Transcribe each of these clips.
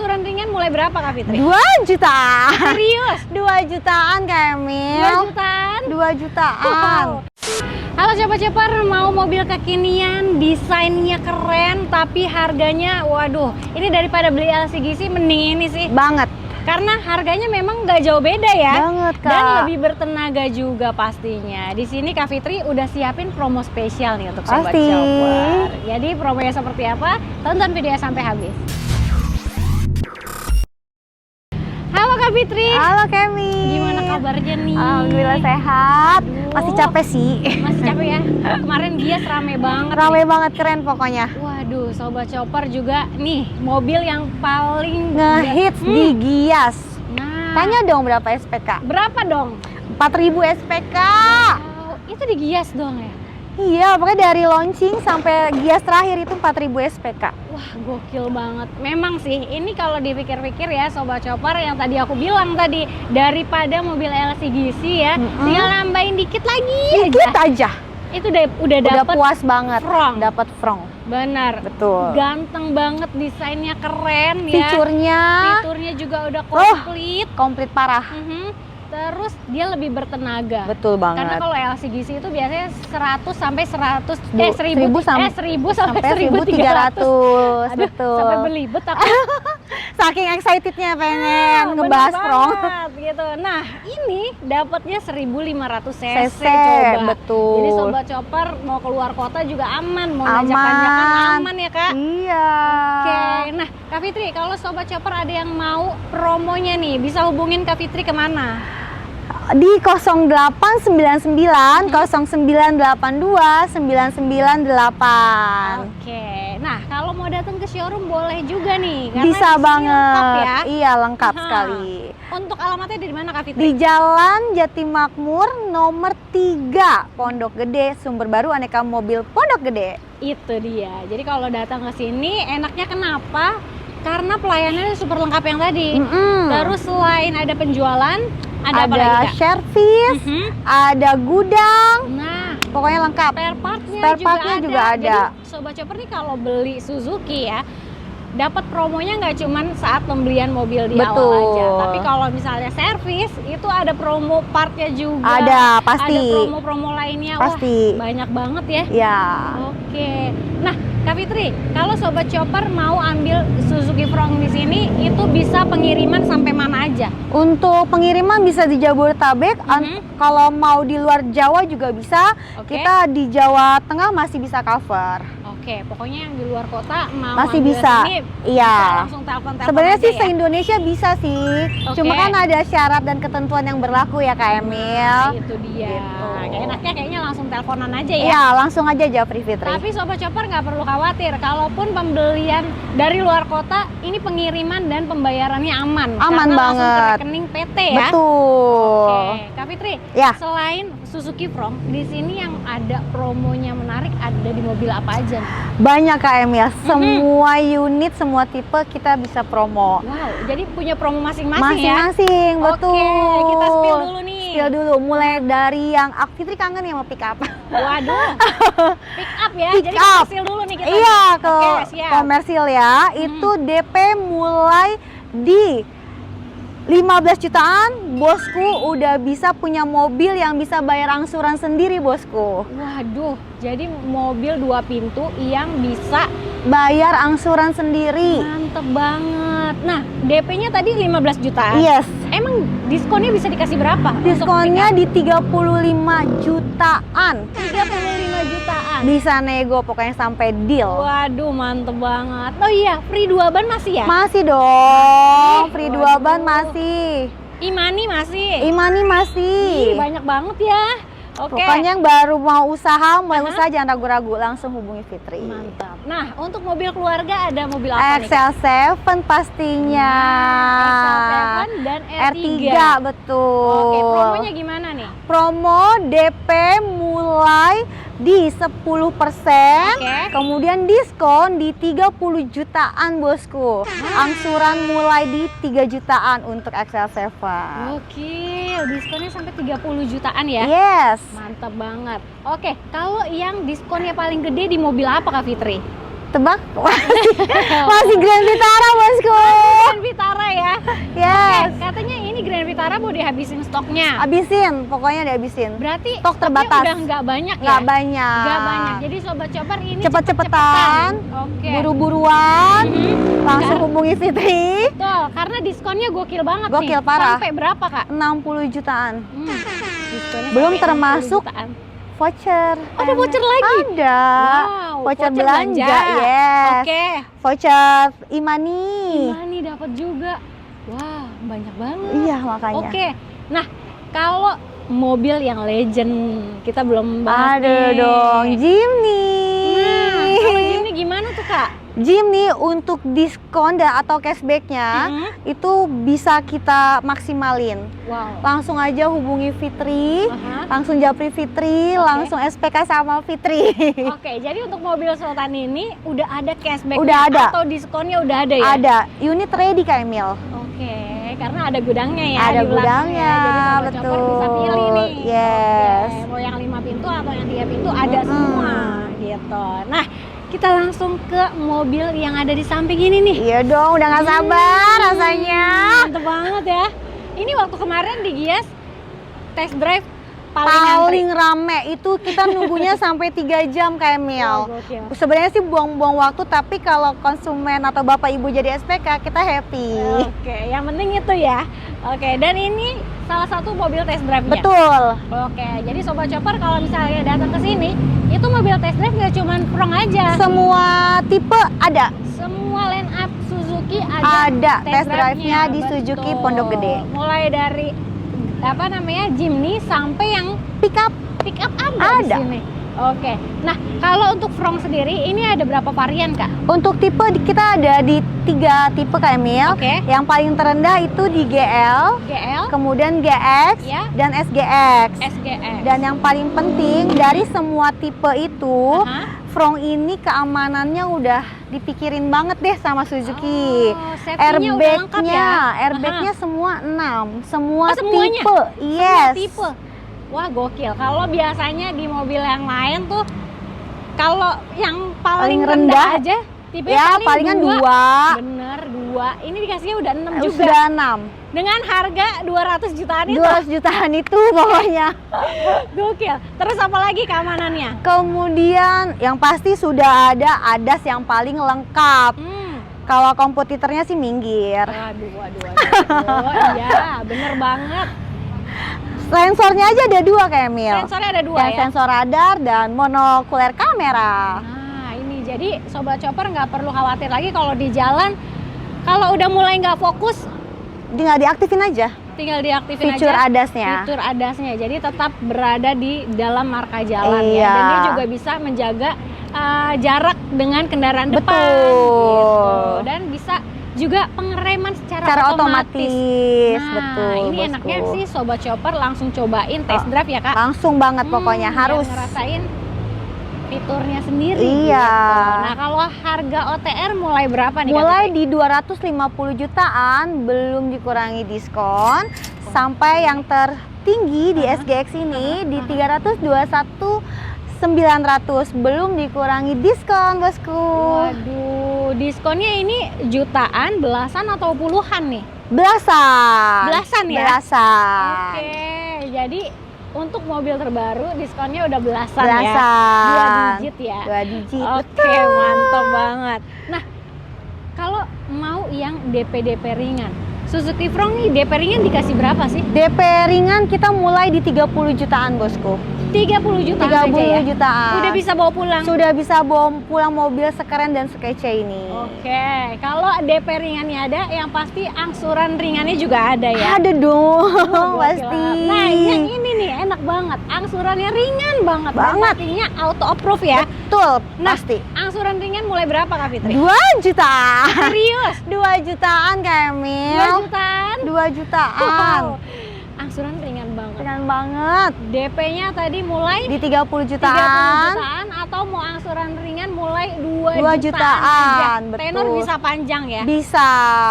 angsuran ringan mulai berapa Kak Fitri? 2 jutaan. Serius? 2 jutaan Kak Emil. 2 jutaan? 2 jutaan. Wow. Halo Ceper-Ceper, mau mobil kekinian, desainnya keren, tapi harganya, waduh, ini daripada beli LCGC mending ini sih. Banget. Karena harganya memang nggak jauh beda ya. Banget Kak. Dan lebih bertenaga juga pastinya. Di sini Kak Fitri udah siapin promo spesial nih untuk Sobat Pasti. Chopper. Jadi promonya seperti apa? Tonton videonya sampai habis. Halo Kak Fitri. Halo Kemi. Gimana kabarnya nih? Alhamdulillah sehat. Aduh. Masih capek sih. Masih capek ya? Kemarin Gias rame banget. Rame nih. banget, keren pokoknya. Waduh, Sobat Chopper juga nih mobil yang paling Ngehits di Gias. Nah, Tanya dong berapa SPK? berapa dong? 4.000 SPK. Wow, itu di Gias dong ya? Iya, pokoknya dari launching sampai Gias terakhir itu 4.000 SPK. Wah, gokil banget. Memang sih, ini kalau dipikir-pikir ya Sobat Chopper, yang tadi aku bilang tadi, daripada mobil LCGC ya, tinggal nambahin dikit lagi Dikit aja. Itu udah Udah dapet puas banget. front. Dapat front. Benar. Betul. Ganteng banget, desainnya keren ya. Fiturnya juga udah komplit. Komplit parah. Terus dia lebih bertenaga. Betul banget. Karena kalau LCGC itu biasanya 100 sampai 100 1000 sampai 1300. 1300. Aduh, Betul. sampai belibet aku. Saking excitednya pengen ngebahas Bener front. banget, gitu. Nah, ini dapatnya 1500 cc CC, coba. betul. Jadi Sobat Chopper mau keluar kota juga aman, mau nanjak-nanjakan aman ya, Kak? Iya. Oke, nah Kak Fitri, kalau Sobat Chopper ada yang mau promonya nih, bisa hubungin Kak Fitri kemana? Di 0899 0982 998. Oke, nah kalau mau datang ke showroom boleh juga nih, karena Bisa di sini banget. lengkap ya. Iya, lengkap Aha. sekali. Untuk alamatnya di mana Kak Fitri? Di Jalan Jati Makmur nomor 3, Pondok Gede, Sumber Baru Aneka Mobil Pondok Gede. Itu dia. Jadi kalau datang ke sini enaknya kenapa? Karena pelayanannya super lengkap yang tadi. Terus selain ada penjualan, ada apa lagi, Kak? servis, ada gudang, Nah, pokoknya lengkap. spare partnya Spare partnya juga ada. Jadi Sobat Chopper nih kalau beli Suzuki ya, dapat promonya nggak cuman saat pembelian mobil di awal Betul. aja, tapi kalau misalnya servis itu ada promo partnya juga. Ada, pasti. Ada promo-promo lainnya. Pasti. Wah, banyak banget ya. Ya. Oke. Nah, Kak Fitri, kalau Sobat Chopper mau ambil Suzuki Front di sini, itu bisa pengiriman sampai mana aja? Untuk pengiriman bisa di Jabodetabek, kalau mau di luar Jawa juga bisa. Oke. Kita di Jawa Tengah masih bisa cover. Oke, pokoknya yang di luar kota mau Masih ambil bisa. sini, Iya. bisa langsung telepon-telepon Sebenarnya aja sih ya? se-Indonesia bisa sih. Oke. Cuma kan ada syarat dan ketentuan yang berlaku ya Kak Emil. Nah, itu dia. Gitu. Enaknya kayaknya langsung teleponan aja ya. Iya, langsung aja Japri Fitri. Tapi Sobat Chopper nggak perlu khawatir, kalaupun pembelian dari luar kota, ini pengiriman dan pembayarannya aman. Aman karena langsung ke banget. rekening PT ya. Betul. Oke, Kak Fitri, Ya. selain Suzuki Front, di sini yang ada promonya menarik ada di mobil apa aja nih? Banyak Kak Emil, semua unit, semua tipe kita bisa promo. Wow, jadi punya promo masing-masing ya? Masing-masing, betul. Oke, kita spill dulu nih. Spill dulu, mulai dari yang Fitri kangen ya sama pick up. Waduh, pick up ya, Pick jadi up. komersil dulu nih kita. Iya, ke Oke, siap. komersil ya. Itu DP mulai di 15 jutaan, bosku udah bisa punya mobil yang bisa bayar angsuran sendiri, bosku. Waduh, jadi mobil 2 pintu yang bisa Bayar angsuran sendiri. mantep banget. Nah, DP-nya tadi 15 jutaan. Yes. Emang diskonnya bisa dikasih berapa? untuk Diskonnya pick di 35 jutaan. up? 35 jutaan. Bisa nego pokoknya sampai deal. Waduh, mantep banget. Oh iya, free 2 ban masih ya? Masih dong, free 2 waduh. ban masih. Imani masih? Imani Ih, masih. banyak banget ya. Oke. Pokoknya yang baru mau usaha, mulai usaha jangan ragu-ragu, langsung hubungi Fitri. Mantap. Nah, untuk mobil keluarga ada mobil apa nih? XL7 pastinya. XL7 dan R3. betul. Oke, promonya gimana nih? Promo DP mulai di 10%, Oke. kemudian diskon di 30 jutaan bosku. Angsuran mulai di 3 jutaan untuk XL7. Gokil, diskonnya sampai 30 jutaan ya? Yes. Mantap banget. Oke, kalau yang diskonnya paling gede di mobil apa Kak Fitri? Tebak? Masih Grand Vitara bosku. Grand dihabisin stoknya. Habisin, pokoknya dihabisin. Berarti Stok stoknya terbatas. udah nggak banyak ya? Nggak banyak. Nggak banyak. Jadi Sobat Chopper ini Cepet-cepetan, Oke. buru-buruan, langsung Kar- hubungi Fitri. Betul, karena diskonnya gokil banget nih. Gokil, parah. Sampai berapa, Kak? 60 jutaan. Diskonnya Belum sampai 60 termasuk jutaan. Voucher. Ada voucher lagi? Ada. Wow, Voucher belanja, yes. Oke. Voucher Imani. Imani dapat juga. Wah, banyak banget. Iya, makanya. Oke. Nah, kalau mobil yang legend kita belum bahas Ada nih. dong, Jimny. Nah, kalau Jimny gimana tuh, Kak? Jimny untuk diskon atau cashbacknya itu bisa kita maksimalin. Wow. Langsung aja hubungi Fitri, Aha. langsung japri Fitri, Oke. langsung SPK sama Fitri. Oke, jadi untuk mobil Sultan ini udah ada cashback Udah ada. atau diskonnya udah ada ya? Ada, unit ready Kak Emil. Oke, karena ada gudangnya ya Ada di belakangnya. gudangnya, Jadi Sobat Chopper bisa betul. pilih nih. Yes. Oke, mau yang 5 pintu atau yang 3 pintu ada semua gitu. Nah, kita langsung ke mobil yang ada di samping ini nih. Iya dong, udah gak sabar rasanya. Mantep banget ya. Ini waktu kemarin di Gias test drive paling Paling rame itu kita nunggunya sampai 3 jam Kak Emil. gokil. Sebenarnya sih buang-buang waktu, tapi kalau konsumen atau bapak ibu jadi SPK kita happy. Oke, yang penting itu ya. Oke, dan ini salah satu mobil test drive-nya. Betul. Oke, jadi Sobat Chopper kalau misalnya datang ke sini, itu mobil test drive nggak cuma Prong aja. Semua tipe ada. Semua line up Suzuki ada. Ada test drive-nya di Betul. Suzuki Pondok Gede. Mulai dari apa namanya Jimny sampai yang Pick up pick up ada, Ada. di sini. Oke, nah kalau untuk Prong sendiri ini ada berapa varian, Kak? untuk tipe kita ada di 3 tipe Kak Emil. Oke. Yang paling terendah itu di GL, GL, kemudian GX, Ya. dan SGX. SGX. Dan yang paling penting dari semua tipe itu, Aha. Frong ini keamanannya udah dipikirin banget deh sama Suzuki. Oh, safety-nya udah lengkap ya? Airbagnya semua 6, semua Oh, semuanya? tipe. Yes. Semua tipe. Wah, gokil. Kalau biasanya di mobil yang lain tuh kalau yang paling Paling rendah rendah, aja tipe Ya, palingan 2. Bener, 2. Ini dikasihnya udah 6 juga. Sudah 6. Dengan harga 200 jutaan itu. 200 jutaan itu pokoknya. Gokil. Terus apa lagi keamanannya? Kemudian yang pasti sudah ada ADAS yang paling lengkap. Kalau kompetitornya sih minggir. Waduh. Iya, bener banget. Sensornya aja ada 2 Kak Emil. Sensornya ada 2 Yang ya? sensor radar dan monokuler kamera. Nah, ini jadi Sobat Chopper nggak perlu khawatir lagi kalau di jalan, kalau udah mulai nggak fokus, Tinggal diaktifin aja tinggal diaktifin fitur aja ADAS-nya. fitur ADAS-nya. Jadi tetap berada di dalam marka jalan ya. Iya. Dan dia juga bisa menjaga jarak dengan kendaraan depan. Betul. Gitu. Dan bisa juga pengereman secara otomatis. Nah, Betul. ini bosku. enaknya sih Sobat Chopper langsung cobain test drive ya, Kak. Langsung banget pokoknya biar harus. ngerasain fiturnya sendiri. Iya. Gitu. Nah, kalau harga OTR mulai berapa nih, Kak? Mulai di 250 jutaan belum dikurangi diskon sampai yang tertinggi di SGX ini di 321.900 belum dikurangi diskon, bosku. Waduh, diskonnya ini jutaan, belasan atau puluhan nih? Belasan. Belasan ya? Belasan. Oke, jadi untuk mobil terbaru diskonnya udah belasan, ya? Belasan. 2 digit ya? 2 digit. Oke, mantap banget. Nah, kalau mau yang DP ringan, Suzuki Frong nih DP ringan dikasih berapa sih? DP ringan kita mulai di 30 jutaan, bosku. 30 juta 30 aja ya? jutaan. Udah bisa bawa pulang? Sudah bisa bawa pulang mobil sekeren dan sekece ini. Oke, kalau DP ringannya ada, yang pasti angsuran ringannya juga ada ya? Ada dong, Gokil pasti. banget. Nah, yang ini nih enak banget, angsurannya ringan banget. Dan Banget. pastinya auto approve ya? Betul, Nah, pasti. angsuran ringan mulai berapa, Kak Fitri? 2 juta. Serius? 2 jutaan Kak Emil. 2 jutaan? 2 jutaan. Wow. Angsuran ringan banget. Ringan banget. DP-nya tadi mulai Di 30 30 jutaan. jutaan atau mau angsuran ringan mulai 2 2 jutaan aja. jutaan, Tenor betul. bisa panjang ya? Bisa.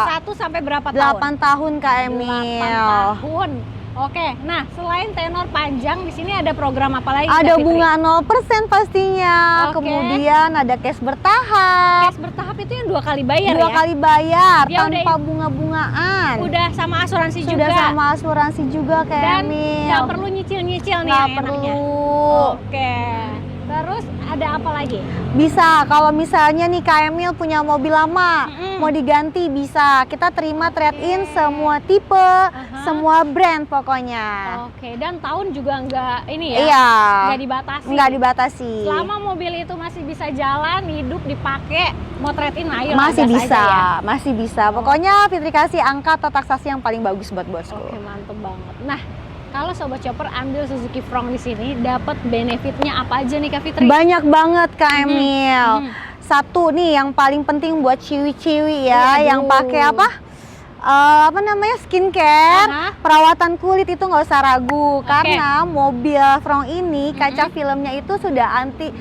1 sampai berapa 8 tahun? tahun Kak 8 Emil. tahun. Oke, nah selain tenor panjang di sini ada program apa lagi? Ada Kak Fitri? bunga 0% pastinya. Oke. Kemudian ada cash bertahap. Cash bertahap itu yang 2 kali bayar Dua ya? kali bayar Dia tanpa bunga-bungaan. Udah sama asuransi Sudah juga. sama asuransi juga kayak Dan Emil. nggak perlu nyicil-nyicil nih Nggak yang enaknya. perlu. Oke. Terus ada apa lagi? Bisa kalau misalnya nih Kak Emil punya mobil lama, Mm-mm. mau diganti bisa. Kita terima trade-in semua tipe, semua brand pokoknya. Oke, dan tahun juga nggak ini ya? Iya. Nggak dibatasi. Nggak dibatasi. Selama mobil itu masih bisa jalan, hidup, dipakai, mau trade-in ayo lah, Masih gas bisa, aja ya. masih bisa. Pokoknya Fitri kasih angka atau taksasi yang paling bagus buat bosku. Oke, mantep banget. Nah, kalau Sobat Chopper ambil Suzuki Front di sini, dapat benefitnya apa aja nih Kak Fitri? Banyak banget Kak Emil. Mhm. Satu nih yang paling penting buat ciwi-ciwi ya, Waduh. yang pakai apa namanya skincare, Aha. perawatan kulit itu nggak usah ragu karena mobil Front ini kaca Mhm. filmnya itu sudah anti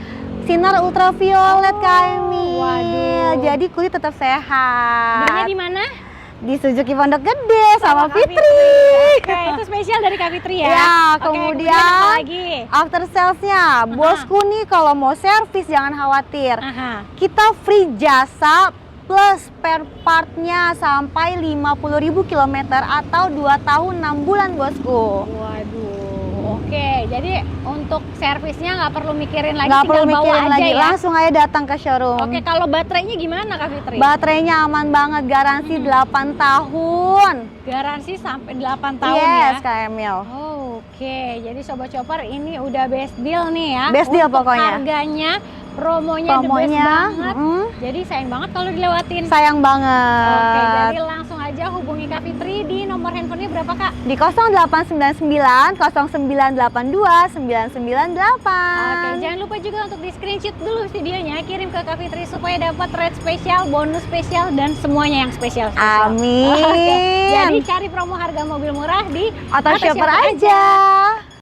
sinar ultraviolet Kak Emil. waduh. Jadi kulit tetap sehat. Belinya di mana? Di Suzuki Pondok Gede sama Kak Fitri. Oke, itu spesial dari Kak Fitri ya. Ya, Oke, kemudian apa lagi? After salesnya, bosku nih kalau mau servis jangan khawatir. Aha. Kita free jasa plus spare partnya sampai 50.000 km atau 2 tahun 6 bulan bosku. Waduh. Oke, jadi untuk servisnya nggak perlu mikirin lagi, Nggak perlu tinggal bawa mikirin aja lagi, ya. langsung aja datang ke showroom. Oke, kalau baterainya gimana Kak Fitri? Baterainya aman banget, garansi 8 tahun. Garansi sampai 8 tahun Yes, ya. Kak Emil. Oke, jadi Sobat Chopper ini udah best deal nih ya. Best deal Untuk pokoknya. Harganya, promonya, the best Promonya, banget. mm, Jadi sayang banget kalau dilewatin. sayang banget. Oke, jadi langsung aja hubungi Kak Fitri di nomor handphonenya berapa Kak? Di 0899 0982 998. Oke, jangan lupa juga untuk di screenshot dulu videonya, kirim ke Kak Fitri supaya dapat rate spesial, bonus spesial, dan semuanya yang spesial. Amin. Oke, jadi cari promo harga mobil murah di Auto Shopper aja.